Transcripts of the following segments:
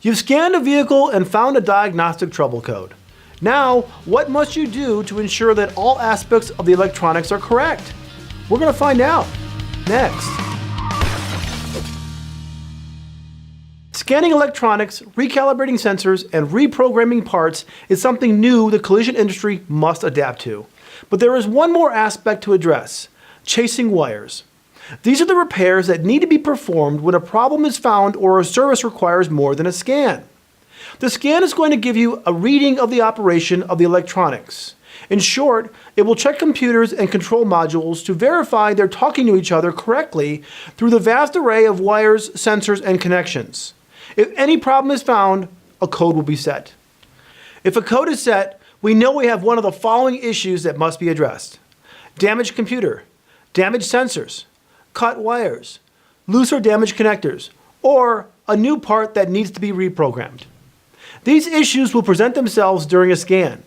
You've scanned a vehicle and found a diagnostic trouble code. Now, what must you do to ensure that all aspects of the electronics are correct? We're going to find out next. Scanning electronics, recalibrating sensors, and reprogramming parts is something new the collision industry must adapt to. But there is one more aspect to address: chasing wires. These are the repairs that need to be performed when a problem is found or a service requires more than a scan. The scan is going to give you a reading of the operation of the electronics. In short, it will check computers and control modules to verify they're talking to each other correctly through the vast array of wires, sensors, and connections. If any problem is found, a code will be set. If a code is set, we know we have one of the following issues that must be addressed: damaged computer, damaged sensors, cut wires, loose or damaged connectors, or a new part that needs to be reprogrammed. These issues will present themselves during a scan.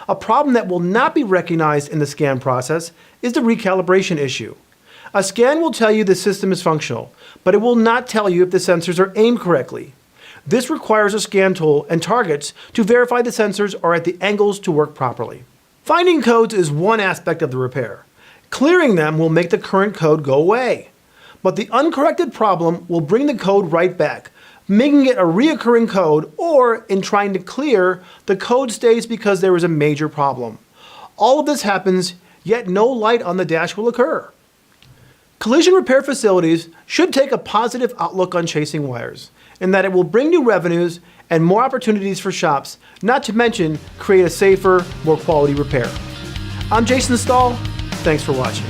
A problem that will not be recognized in the scan process is the recalibration issue. A scan will tell you the system is functional, but it will not tell you if the sensors are aimed correctly. This requires a scan tool and targets to verify the sensors are at the angles to work properly. Finding codes is one aspect of the repair. Clearing them will make the current code go away. But the uncorrected problem will bring the code right back, making it a reoccurring code, or in trying to clear, the code stays because there is a major problem. All of this happens, yet no light on the dash will occur. Collision repair facilities should take a positive outlook on chasing wires, in that it will bring new revenues and more opportunities for shops, not to mention create a safer, more quality repair. I'm Jason Stahl. Thanks for watching.